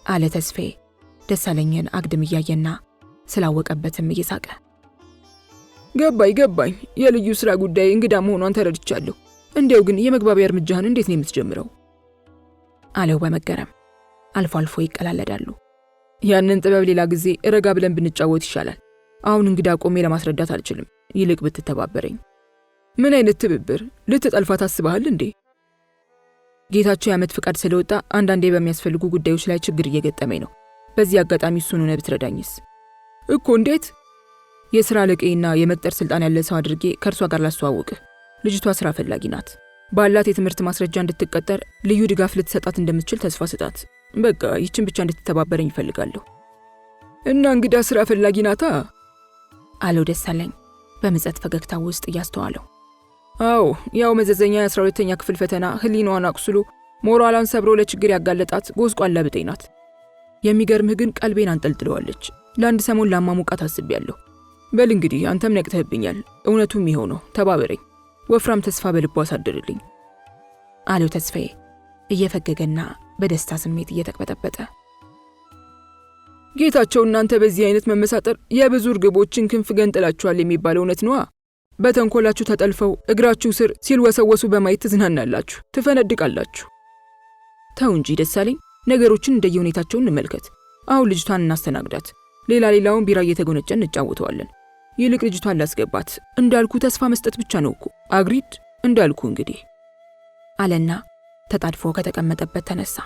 S1: አለ ተስፋዬ ደሳለኝን አግድም እያየና ስላወቀበትም እየሳቀ።
S2: ገባኝ። የልዩ ሥራ ጉዳይ እንግዳ መሆኗን ተረድቻለሁ። እንዲያው ግን የመግባቢያ እርምጃህን እንዴት ነው የምትጀምረው?
S1: አለው በመገረም። አልፎ አልፎ ይቀላለዳሉ።
S2: ያንን ጥበብ ሌላ ጊዜ ረጋ ብለን ብንጫወት ይሻላል። አሁን እንግዳ ቆሜ ለማስረዳት አልችልም። ይልቅ ብትተባበረኝ። ምን አይነት ትብብር? ልትጠልፋት አስበሃል እንዴ? ጌታቸው የዓመት ፍቃድ ስለወጣ አንዳንዴ በሚያስፈልጉ ጉዳዮች ላይ ችግር እየገጠመኝ ነው። በዚህ አጋጣሚ እሱን ሆነ ብትረዳኝስ? እኮ እንዴት? የሥራ አለቃዬና የመቅጠር ስልጣን ያለ ሰው አድርጌ ከእርሷ ጋር ላስተዋውቅህ። ልጅቷ ሥራ ፈላጊ ናት። ባላት የትምህርት ማስረጃ እንድትቀጠር ልዩ ድጋፍ ልትሰጣት እንደምትችል ተስፋ ስጣት። በቃ ይችን ብቻ እንድትተባበረኝ ይፈልጋለሁ። እና እንግዳ ሥራ ፈላጊ ናታ?
S1: አለው ደሳለኝ በምጸት ፈገግታ ውስጥ እያስተዋለው።
S2: አዎ፣ ያው መዘዘኛ የ12ኛ ክፍል ፈተና ህሊናዋን አቁስሎ ሞራሏን ሰብሮ ለችግር ያጋለጣት ጎስቋላ ብጤ ናት። የሚገርምህ ግን ቀልቤን አንጠልጥለዋለች። ለአንድ ሰሞን ላማሙቃት አስቤያለሁ። በል እንግዲህ አንተም ነቅተህብኛል። እውነቱም ይኸው ነው። ተባበረኝ። ወፍራም ተስፋ በልቡ አሳድርልኝ
S1: አለው ተስፋዬ እየፈገገና በደስታ ስሜት እየተቅበጠበጠ።
S2: ጌታቸው፣ እናንተ በዚህ አይነት መመሳጠር የብዙ እርግቦችን ክንፍ ገንጥላችኋል የሚባለው እውነት ነዋ። በተንኮላችሁ ተጠልፈው እግራችሁ ስር ሲልወሰወሱ በማየት ትዝናናላችሁ፣ ትፈነድቃላችሁ። ተው እንጂ ደሳለኝ፣ ነገሮችን እንደየሁኔታቸው እንመልከት። አሁን ልጅቷን እናስተናግዳት፣ ሌላውን ቢራ እየተጎነጨን እንጫወተዋለን። ይልቅ ልጅቷን ላስገባት። እንዳልኩ ተስፋ መስጠት ብቻ ነው እኮ። አግሪድ እንዳልኩ እንግዲህ
S1: አለና ተጣድፎ ከተቀመጠበት ተነሳ።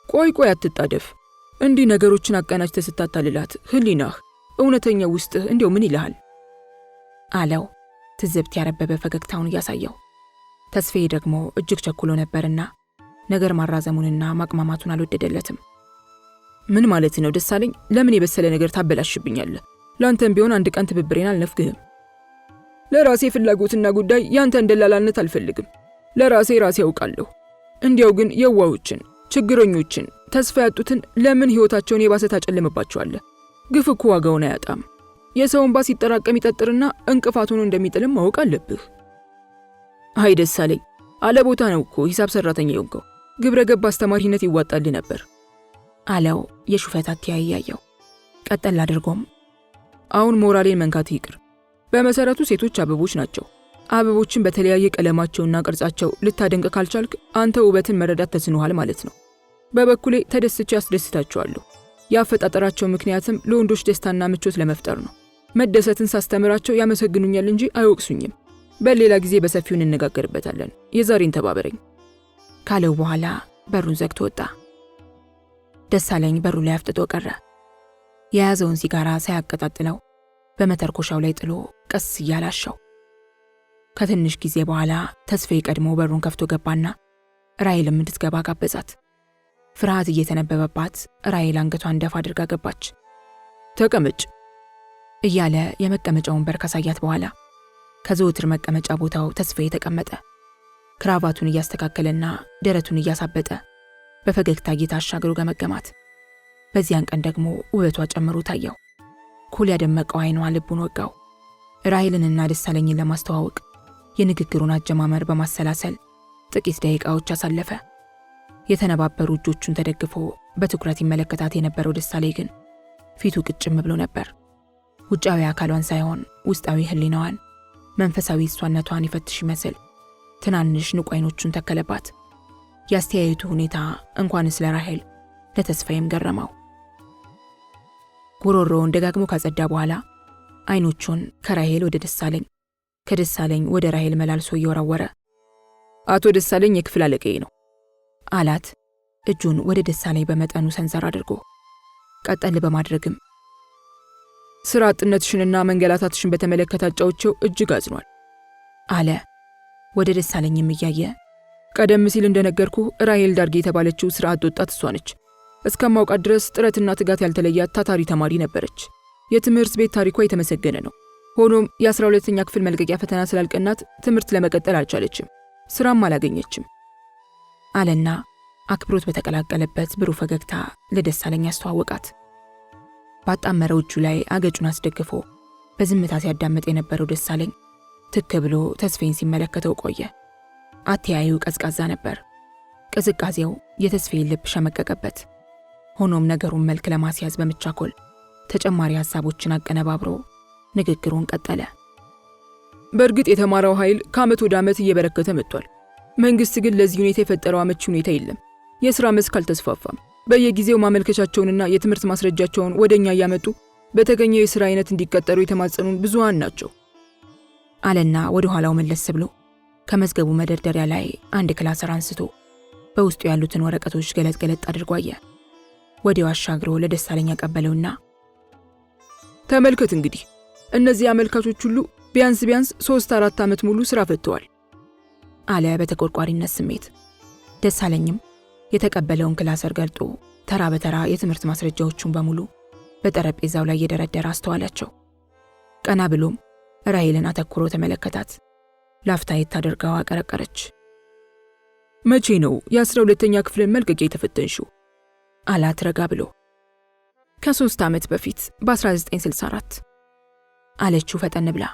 S2: ቆይ አትጣደፍ። እንዲህ ነገሮችን አቀናጅተህ ስታታልላት ህሊናህ፣ እውነተኛው ውስጥህ እንዲያው ምን ይልሃል?
S1: አለው ትዝብት ያረበበ ፈገግታውን እያሳየው። ተስፋዬ ደግሞ እጅግ ቸኩሎ ነበርና ነገር ማራዘሙንና ማቅማማቱን አልወደደለትም።
S2: ምን ማለት ነው ደሳለኝ? ለምን የበሰለ ነገር ታበላሽብኛለህ? ላንተም ቢሆን አንድ ቀን ትብብሬን አልነፍግህም። ለራሴ ፍላጎትና ጉዳይ ያንተ እንደላላልነት አልፈልግም። ለራሴ ያውቃለሁ። እንዲያው ግን የዋዎችን፣ ችግረኞችን፣ ተስፋ ያጡትን ለምን ህይወታቸውን የባሰ ታጨልምባቸዋለህ? ግፍ እኮ ዋጋውን አያጣም። የሰውን ባስ ሲጠራቀም ይጠጥርና እንቅፋት ሆኖ እንደሚጥልም ማወቅ አለብህ። አይ ደሳለኝ፣ አለ ቦታ ነው እኮ ሂሳብ ሰራተኛ የሆንከው። ግብረ ገብ አስተማሪነት ይዋጣልህ ነበር
S1: አለው የሹፈት አተያይ ያየው። ቀጠል አድርጎም
S2: አሁን ሞራሌን መንካት ይቅር። በመሰረቱ ሴቶች አበቦች ናቸው። አበቦችን በተለያየ ቀለማቸውና ቅርጻቸው ልታደንቅ ካልቻልክ አንተ ውበትን መረዳት ተስኖሃል ማለት ነው። በበኩሌ ተደስቼ አስደስታቸዋለሁ። ያፈጣጠራቸው ምክንያትም ለወንዶች ደስታና ምቾት ለመፍጠር ነው። መደሰትን ሳስተምራቸው ያመሰግኑኛል እንጂ አይወቅሱኝም። በሌላ ጊዜ በሰፊው እንነጋገርበታለን። የዛሬን ተባበረኝ
S1: ካለው በኋላ በሩን ዘግቶ ወጣ። ደሳለኝ በሩ ላይ አፍጥጦ ቀረ። የያዘውን ሲጋራ ሳያቀጣጥለው በመተርኮሻው ላይ ጥሎ ቀስ እያላሻው። ከትንሽ ጊዜ በኋላ ተስፋዬ ቀድሞ በሩን ከፍቶ ገባና ራሔልም እንድትገባ ጋበዛት። ፍርሃት እየተነበበባት ራሔል አንገቷን ደፋ አድርጋ ገባች።
S2: ተቀመጭ
S1: እያለ የመቀመጫውን በር ካሳያት በኋላ ከዘወትር መቀመጫ ቦታው ተስፋዬ ተቀመጠ። ክራቫቱን እያስተካከለና ደረቱን እያሳበጠ በፈገግታ እየታሻገሩ ገመገማት። በዚያን ቀን ደግሞ ውበቷ ጨምሮ ታየው። ኩል ያደመቀው ዓይኗ ልቡን ወጋው። ራሔልንና ደሳለኝን ለማስተዋወቅ የንግግሩን አጀማመር በማሰላሰል ጥቂት ደቂቃዎች አሳለፈ። የተነባበሩ እጆቹን ተደግፎ በትኩረት ይመለከታት የነበረው ደሳለኝ ግን ፊቱ ቅጭም ብሎ ነበር። ውጫዊ አካሏን ሳይሆን ውስጣዊ ሕሊናዋን፣ መንፈሳዊ እሷነቷን ይፈትሽ ይመስል ትናንሽ ንቁ ዓይኖቹን ተከለባት። ያስተያየቱ ሁኔታ እንኳንስ ለራሔል ለተስፋዬም ገረመው። ጉሮሮውን ደጋግሞ ካጸዳ በኋላ ዓይኖቹን ከራሔል ወደ ደሳለኝ፣ ከደሳለኝ ወደ ራሔል መላልሶ እየወረወረ
S2: አቶ ደሳለኝ የክፍል አለቃዬ ነው
S1: አላት፣ እጁን ወደ ደሳለኝ በመጠኑ ሰንዘር አድርጎ። ቀጠል በማድረግም
S2: ስራ አጥነትሽንና መንገላታትሽን በተመለከተ አጫውቼው እጅግ አዝኗል
S1: አለ። ወደ ደሳለኝም እያየ
S2: ቀደም ሲል እንደነገርኩ ራሔል ዳርጌ የተባለችው ስራ አጥ ወጣት እሷ ነች። እስከማውቃት ድረስ ጥረትና ትጋት ያልተለያት ታታሪ ተማሪ ነበረች። የትምህርት ቤት ታሪኳ የተመሰገነ ነው። ሆኖም የ12ኛ ክፍል መልቀቂያ ፈተና ስላልቀናት ትምህርት ለመቀጠል አልቻለችም፣ ስራም አላገኘችም
S1: አለና አክብሮት በተቀላቀለበት ብሩህ ፈገግታ ለደሳለኝ አስተዋወቃት። ባጣመረው እጁ ላይ አገጩን አስደግፎ በዝምታ ሲያዳምጥ የነበረው ደሳለኝ ትክ ብሎ ተስፋዬን ሲመለከተው ቆየ። አተያዩ ቀዝቃዛ ነበር። ቅዝቃዜው የተስፋዬን ልብ ሸመቀቀበት። ሆኖም ነገሩን መልክ ለማስያዝ በመቻኮል ተጨማሪ ሐሳቦችን አቀነባብሮ ንግግሩን ቀጠለ።
S2: በእርግጥ የተማረው ኃይል ከዓመት ወደ ዓመት እየበረከተ መጥቷል። መንግስት ግን ለዚህ ሁኔታ የፈጠረው አመቺ ሁኔታ የለም። የሥራ መስክ አልተስፋፋም። በየጊዜው ማመልከቻቸውንና የትምህርት ማስረጃቸውን ወደኛ እያመጡ በተገኘው የሥራ አይነት እንዲቀጠሩ የተማጸኑን ብዙሃን ናቸው
S1: አለና ወደ ኋላው መለስ ብሎ ከመዝገቡ መደርደሪያ ላይ አንድ ክላሰር አንስቶ በውስጡ ያሉትን ወረቀቶች ገለጥ ገለጥ አድርጎ አየ። ወዲያው አሻግሮ ለደሳለኝ ያቀበለውና
S2: ተመልከት እንግዲህ እነዚህ አመልካቾች ሁሉ ቢያንስ 3-4 ዓመት ሙሉ ሥራ ፈትተዋል
S1: አለ በተቆርቋሪነት ስሜት። ደሳለኝም የተቀበለውን ክላሰር ገልጦ ተራ በተራ የትምህርት ማስረጃዎቹን በሙሉ በጠረጴዛው ላይ እየደረደረ አስተዋላቸው። ቀና ብሎም ራሔልን አተኩሮ ተመለከታት። ላፍታ የታደርጋው አቀረቀረች።
S2: መቼ ነው የ12ኛ ክፍልን መልቀቂያ የተፈተንሽው
S1: አላት ረጋ ብሎ። ከ3 ዓመት በፊት በ1964 አለችው ፈጠን ብላ።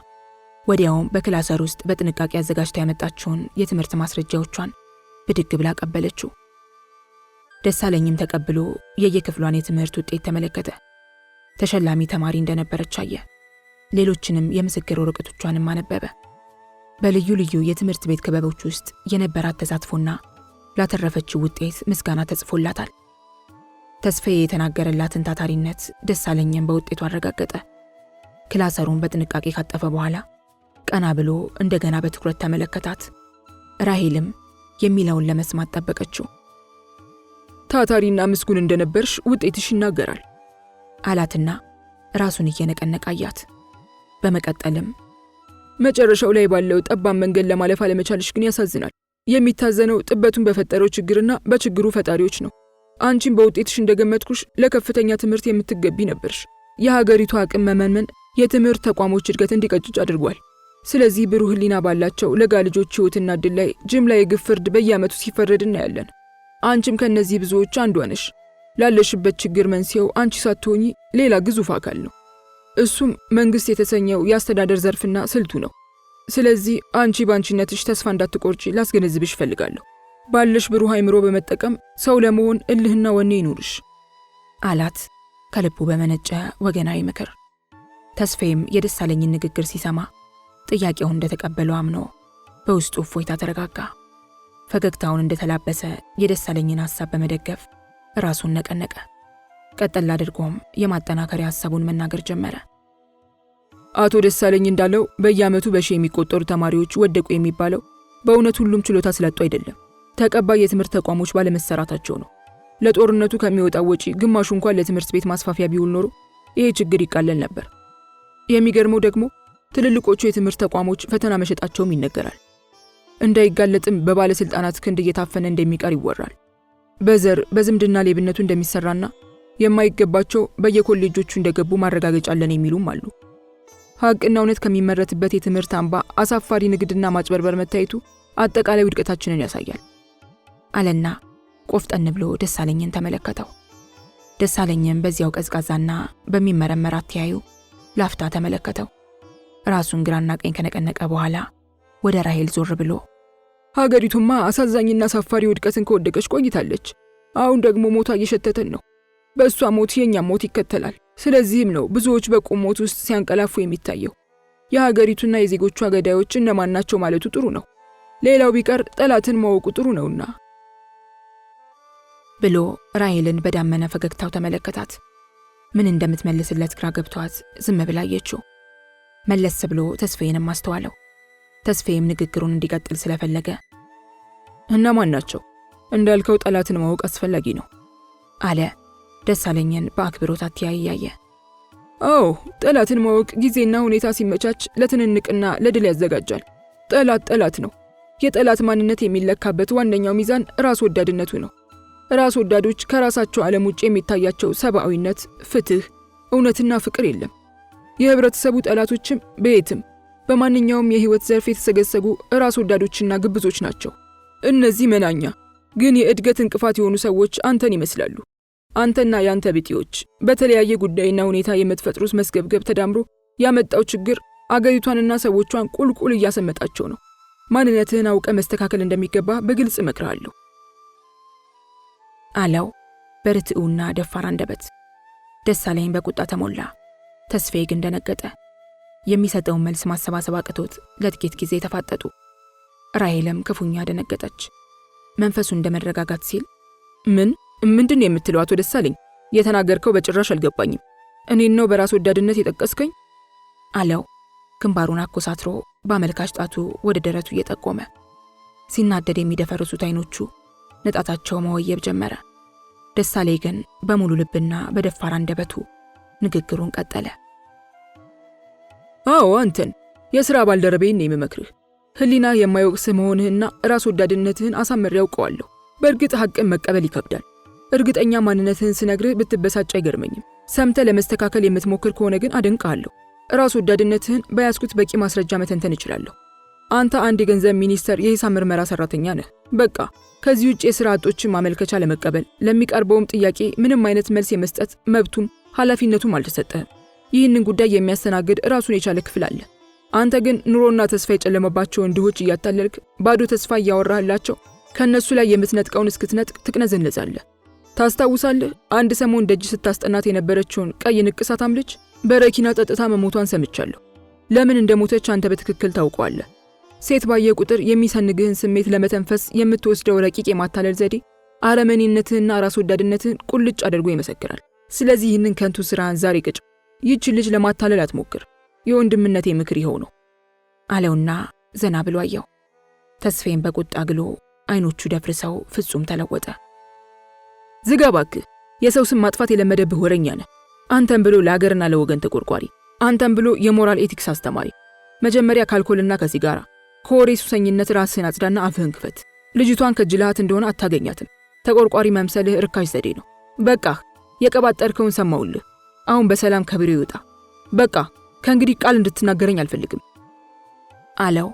S1: ወዲያውም በክላሰር ውስጥ በጥንቃቄ አዘጋጅታ ያመጣችውን የትምህርት ማስረጃዎቿን ብድግ ብላ ቀበለችው። ደሳለኝም ተቀብሎ የየክፍሏን የትምህርት ውጤት ተመለከተ። ተሸላሚ ተማሪ እንደነበረች አየ። ሌሎችንም የምስክር ወረቀቶቿንም አነበበ። በልዩ ልዩ የትምህርት ቤት ክበቦች ውስጥ የነበራት ተሳትፎና ላተረፈችው ውጤት ምስጋና ተጽፎላታል። ተስፋዬ የተናገረላትን ታታሪነት ደሳለኝም በውጤቱ አረጋገጠ። ክላሰሩን በጥንቃቄ ካጠፈ በኋላ ቀና ብሎ እንደገና በትኩረት ተመለከታት። ራሔልም የሚለውን ለመስማት ጠበቀችው።
S2: ታታሪና ምስጉን እንደነበርሽ ውጤትሽ ይናገራል
S1: አላትና ራሱን እየነቀነቀ አያት። በመቀጠልም
S2: መጨረሻው ላይ ባለው ጠባብ መንገድ ለማለፍ አለመቻልሽ ግን ያሳዝናል። የሚታዘነው ጥበቱን በፈጠረው ችግርና በችግሩ ፈጣሪዎች ነው። አንቺም በውጤትሽ እንደገመትኩሽ ለከፍተኛ ትምህርት የምትገቢ ነበርሽ። የሀገሪቱ አቅም መመንመን የትምህርት ተቋሞች እድገት እንዲቀጭጭ አድርጓል። ስለዚህ ብሩህ ሕሊና ባላቸው ለጋ ልጆች ሕይወትና ዕድል ላይ ጅምላ የግፍ ፍርድ በየዓመቱ ሲፈረድ እናያለን። አንቺም ከእነዚህ ብዙዎች አንዷ ነሽ። ላለሽበት ችግር መንስኤው አንቺ ሳትሆኚ ሌላ ግዙፍ አካል ነው። እሱም መንግስት የተሰኘው የአስተዳደር ዘርፍና ስልቱ ነው። ስለዚህ አንቺ ባንቺነትሽ ተስፋ እንዳትቆርጪ ላስገነዝብሽ እፈልጋለሁ። ባለሽ ብሩህ አእምሮ በመጠቀም ሰው ለመሆን እልህና ወኔ ይኑርሽ
S1: አላት ከልቡ በመነጨ ወገናዊ ምክር። ተስፋዬም የደሳለኝን ንግግር ሲሰማ ጥያቄውን እንደተቀበለው አምኖ በውስጡ እፎይታ ተረጋጋ። ፈገግታውን እንደተላበሰ የደሳለኝን ሐሳብ በመደገፍ ራሱን ነቀነቀ። ቀጠል አድርጎም የማጠናከሪያ ሐሳቡን መናገር ጀመረ።
S2: አቶ ደሳለኝ እንዳለው በየዓመቱ በሺህ የሚቆጠሩ ተማሪዎች ወደቁ የሚባለው በእውነት ሁሉም ችሎታ ስላጡ አይደለም፣ ተቀባይ የትምህርት ተቋሞች ባለመሰራታቸው ነው። ለጦርነቱ ከሚወጣው ወጪ ግማሹ እንኳን ለትምህርት ቤት ማስፋፊያ ቢውል ኖሮ ይሄ ችግር ይቃለል ነበር። የሚገርመው ደግሞ ትልልቆቹ የትምህርት ተቋሞች ፈተና መሸጣቸውም ይነገራል። እንዳይጋለጥም በባለስልጣናት ክንድ እየታፈነ እንደሚቀር ይወራል። በዘር በዝምድና ሌብነቱ እንደሚሰራና የማይገባቸው በየኮሌጆቹ እንደገቡ ማረጋገጫ አለን የሚሉም አሉ። ሀቅና እውነት ከሚመረትበት የትምህርት አምባ አሳፋሪ ንግድና ማጭበርበር መታየቱ አጠቃላይ ውድቀታችንን ያሳያል አለና ቆፍጠን ብሎ ደሳለኝን ተመለከተው። ደሳለኝም በዚያው ቀዝቃዛና በሚመረመር አተያዩ ላፍታ ተመለከተው። ራሱን ግራና ቀኝ ከነቀነቀ በኋላ ወደ ራሄል ዞር ብሎ ሀገሪቱማ አሳዛኝና አሳፋሪ ውድቀትን ከወደቀች ቆይታለች። አሁን ደግሞ ሞቷ እየሸተተን ነው። በእሷ ሞት የእኛም ሞት ይከተላል። ስለዚህም ነው ብዙዎች በቁም ሞት ውስጥ ሲያንቀላፉ የሚታየው። የሀገሪቱና የዜጎቿ ገዳዮች እነማን ናቸው ማለቱ ጥሩ ነው። ሌላው ቢቀር ጠላትን ማወቁ ጥሩ ነውና
S1: ብሎ ራሄልን በዳመነ ፈገግታው ተመለከታት። ምን እንደምትመልስለት ግራ ገብቷት ዝም ብላ አየችው። መለስ ብሎ ተስፋዬንም አስተዋለው። ተስፋዬም ንግግሩን እንዲቀጥል ስለፈለገ
S2: እነማን ናቸው? እንዳልከው ጠላትን ማወቅ አስፈላጊ ነው
S1: አለ ደሳለኝን በአክብሮት አተያየ።
S2: አዎ፣ ጠላትን ማወቅ ጊዜና ሁኔታ ሲመቻች ለትንንቅና ለድል ያዘጋጃል። ጠላት ነው። የጠላት ማንነት የሚለካበት ዋነኛው ሚዛን ራስ ወዳድነቱ ነው። ራስ ወዳዶች ከራሳቸው ዓለም ውጭ የሚታያቸው ሰብአዊነት፣ ፍትህ፣ እውነትና ፍቅር የለም። የህብረተሰቡ ጠላቶችም በየትም በማንኛውም የህይወት ዘርፍ የተሰገሰጉ ራስ ወዳዶችና ግብዞች ናቸው። እነዚህ መናኛ ግን የእድገት እንቅፋት የሆኑ ሰዎች አንተን ይመስላሉ። አንተና ያንተ ብጤዎች በተለያየ ጉዳይና ሁኔታ የምትፈጥሩት መስገብገብ ተዳምሮ ያመጣው ችግር አገሪቷንና ሰዎቿን ቁልቁል እያሰመጣቸው ነው። ማንነትህን አውቀ መስተካከል እንደሚገባ በግልጽ እመክርሃለሁ
S1: አለው በርትዑና ደፋር አንደበት። ደሳለኝ በቁጣ ተሞላ። ተስፋዬ ግን ደነገጠ። የሚሰጠውን መልስ ማሰባሰብ አቅቶት ለጥቂት ጊዜ ተፋጠጡ። ራሄልም ክፉኛ ደነገጠች። መንፈሱ እንደመረጋጋት ሲል ምንድን የምትለው አቶ ደሳለኝ? የተናገርከው በጭራሽ አልገባኝም። እኔን ነው በራስ ወዳድነት የጠቀስከኝ? አለው ግንባሩን አኮሳትሮ በአመልካች ጣቱ ወደ ደረቱ እየጠቆመ። ሲናደድ የሚደፈርሱት አይኖቹ ንጣታቸው መወየብ ጀመረ። ደሳለኝ ግን በሙሉ ልብና በደፋር አንደበቱ ንግግሩን ቀጠለ።
S2: አዎ፣ አንተን የሥራ ባልደረቤን ነው የምመክርህ። ህሊና የማይወቅስህ መሆንህና ራስ ወዳድነትህን አሳምሬ ያውቀዋለሁ። በእርግጥ ሐቅን መቀበል ይከብዳል። እርግጠኛ ማንነትህን ስነግርህ ብትበሳጭ አይገርመኝም። ሰምተህ ለመስተካከል የምትሞክር ከሆነ ግን አደንቅሃለሁ። ራስ ወዳድነትህን በያዝኩት በቂ ማስረጃ መተንተን እችላለሁ። አንተ አንድ የገንዘብ ሚኒስቴር የሂሳብ ምርመራ ሰራተኛ ነህ። በቃ ከዚህ ውጭ የሥራ አጦችን ማመልከቻ ለመቀበል ለሚቀርበውም ጥያቄ ምንም አይነት መልስ የመስጠት መብቱም ኃላፊነቱም አልተሰጠህም። ይህንን ጉዳይ የሚያስተናግድ ራሱን የቻለ ክፍል አለ። አንተ ግን ኑሮና ተስፋ የጨለመባቸውን ድሆች እያታለልክ ባዶ ተስፋ እያወራህላቸው ከእነሱ ላይ የምትነጥቀውን እስክትነጥቅ ትቅነዘነዛለህ። ታስታውሳለህ? አንድ ሰሞን ደጅ ስታስጠናት የነበረችውን ቀይ ንቅሳታም ልጅ በረኪና ጠጥታ መሞቷን ሰምቻለሁ። ለምን እንደሞተች አንተ በትክክል ታውቀዋለህ። ሴት ባየ ቁጥር የሚሰንግህን ስሜት ለመተንፈስ የምትወስደው ረቂቅ የማታለል ዘዴ አረመኔነትህና ራስ ወዳድነትህን ቁልጭ አድርጎ ይመሰክራል። ስለዚህ ይህንን ከንቱ ስራህን ዛሬ ቅጭ። ይህችን ልጅ ለማታለል አትሞክር። የወንድምነቴ ምክር ይኸው ነው አለውና ዘና ብሎ አየው። ተስፋዬን በቁጣ ግሎ አይኖቹ ደፍርሰው ፍጹም ተለወጠ። ዝጋ እባክህ። የሰው ስም ማጥፋት የለመደብህ ወረኛ ነህ። አንተን ብሎ ለሀገርና ለወገን ተቆርቋሪ፣ አንተን ብሎ የሞራል ኤቲክስ አስተማሪ። መጀመሪያ ከአልኮልና ከሲጋራ ከወሬ ሱሰኝነት ራስህን አጽዳና አፍህን ክፈት። ልጅቷን ከጅልሃት እንደሆነ አታገኛትም። ተቆርቋሪ መምሰልህ ርካሽ ዘዴ ነው። በቃ የቀባጠርከውን ሰማውልህ። አሁን በሰላም ከቢሮ ይውጣ። በቃ ከእንግዲህ ቃል እንድትናገረኝ አልፈልግም አለው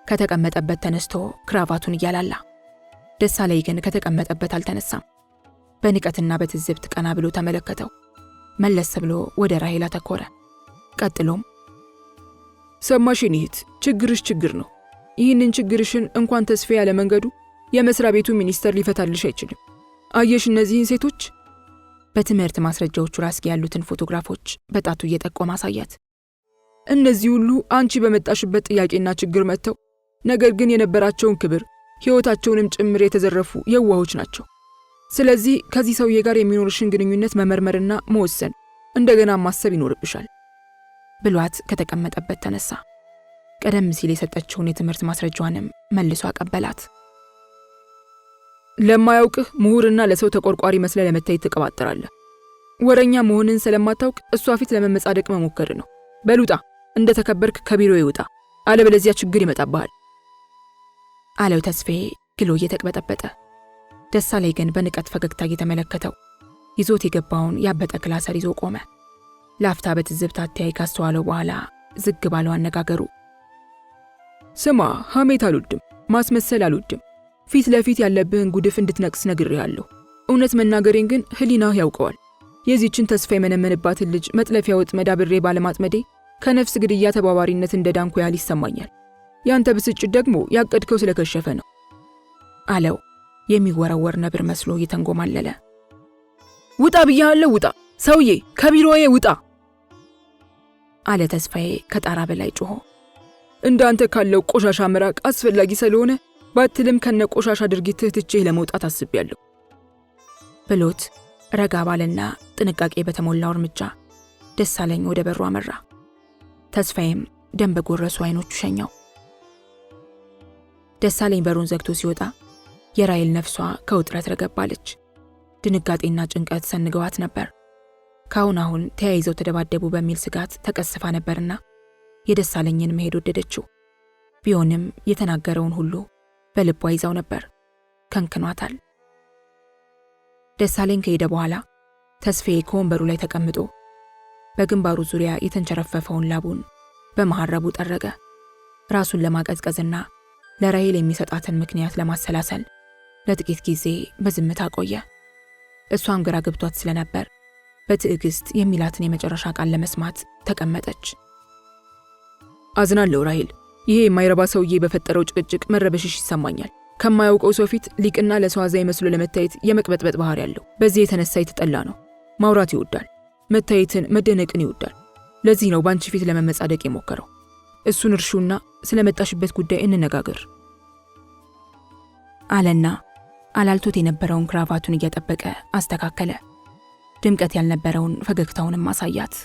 S2: ከተቀመጠበት ተነስቶ ክራቫቱን እያላላ። ደሳለኝ ግን ከተቀመጠበት አልተነሳም።
S1: በንቀትና በትዝብት ቀና ብሎ ተመለከተው። መለስ ብሎ ወደ ራሄል አተኮረ። ቀጥሎም
S2: ሰማሽን እህት፣ ችግርሽ ችግር ነው። ይህንን ችግርሽን እንኳን ተስፋ ያለ መንገዱ የመስሪያ ቤቱ ሚኒስተር ሊፈታልሽ አይችልም። አየሽ እነዚህን ሴቶች?
S1: በትምህርት ማስረጃዎቹ ራስጌ ያሉትን ፎቶግራፎች በጣቱ እየጠቆመ አሳያት።
S2: እነዚህ ሁሉ አንቺ በመጣሽበት ጥያቄና ችግር መጥተው ነገር ግን የነበራቸውን ክብር ሕይወታቸውንም ጭምር የተዘረፉ የዋሆች ናቸው። ስለዚህ ከዚህ ሰውዬ ጋር የሚኖርሽን ግንኙነት መመርመርና መወሰን እንደገና ማሰብ ይኖርብሻል
S1: ብሏት ከተቀመጠበት ተነሳ። ቀደም ሲል የሰጠችውን የትምህርት ማስረጃዋንም መልሶ አቀበላት።
S2: ለማያውቅህ ምሁርና ለሰው ተቆርቋሪ መስለ ለመታየት ትቀባጥራለህ። ወረኛ መሆንን ስለማታውቅ እሷ ፊት ለመመጻደቅ መሞከር ነው። በሉጣ እንደተከበርክ ከቢሮ ይውጣ፣ አለበለዚያ ችግር ይመጣብሃል
S1: አለው ተስፋዬ ግሎ እየተቅበጠበጠ። ደሳለኝ ግን በንቀት ፈገግታ እየተመለከተው ይዞት የገባውን ያበጠ ክላሰር ይዞ ቆመ። ላፍታ በትዝብት አተያይ ካስተዋለው በኋላ ዝግ ባለው አነጋገሩ
S2: ስማ፣ ሐሜት አልወድም፣ ማስመሰል አልወድም። ፊት ለፊት ያለብህን ጉድፍ እንድትነቅስ ነግሬሃለሁ። እውነት መናገሬን ግን ህሊናህ ያውቀዋል። የዚችን ተስፋ የመነመንባትን ልጅ መጥለፊያ ወጥመድ አብሬ ባለማጥመዴ ከነፍስ ግድያ ተባባሪነት እንደዳንኩ ያህል ይሰማኛል። ያንተ ብስጭት ደግሞ ያቀድከው ስለከሸፈ ነው
S1: አለው የሚወረወር ነብር መስሎ እየተንጎማለለ።
S2: ውጣ ብያለሁ፣ ውጣ ሰውዬ፣ ከቢሮዬ ውጣ
S1: አለ ተስፋዬ ከጣራ በላይ ጮሆ።
S2: እንዳንተ ካለው ቆሻሻ መራቅ አስፈላጊ ስለሆነ ባትልም ከነ ቆሻሻ ድርጊትህ ትቼ ለመውጣት አስቤያለሁ
S1: ብሎት ረጋ ባለና ጥንቃቄ በተሞላው እርምጃ ደሳለኝ ወደ በሩ አመራ። ተስፋዬም ደም በጎረሱ አይኖቹ ሸኛው። ደሳለኝ በሩን ዘግቶ ሲወጣ የራሄል ነፍሷ ከውጥረት ረገባለች። ድንጋጤና ጭንቀት ሰንገዋት ነበር። ካሁን አሁን ተያይዘው ተደባደቡ በሚል ስጋት ተቀስፋ ነበርና የደሳለኝን መሄድ ወደደችው። ቢሆንም የተናገረውን ሁሉ በልቧ ይዛው ነበር፣ ከንክኗታል። ደሳለኝ ከሄደ በኋላ ተስፋዬ ከወንበሩ ላይ ተቀምጦ በግንባሩ ዙሪያ የተንቸረፈፈውን ላቡን በመሐረቡ ጠረገ። ራሱን ለማቀዝቀዝና ለራሄል የሚሰጣትን ምክንያት ለማሰላሰል ለጥቂት ጊዜ በዝምታ ቆየ። እሷም ግራ ገብቷት ስለነበር በትዕግስት የሚላትን የመጨረሻ ቃል ለመስማት ተቀመጠች።
S2: አዝናለሁ ራሄል፣ ይሄ የማይረባ ሰውዬ በፈጠረው ጭቅጭቅ መረበሽሽ ይሰማኛል። ከማያውቀው ሰው ፊት ሊቅና ለሰው አዛኝ መስሎ ለመታየት የመቅበጥበጥ ባህሪ ያለው፣ በዚህ የተነሳ የተጠላ ነው። ማውራት ይወዳል፣ መታየትን መደነቅን ይወዳል። ለዚህ ነው ባንቺ ፊት ለመመጻደቅ የሞከረው። እሱን እርሹና ስለመጣሽበት ጉዳይ እንነጋገር
S1: አለና አላልቶት የነበረውን ክራቫቱን እያጠበቀ አስተካከለ። ድምቀት ያልነበረውን ፈገግታውንም አሳያት።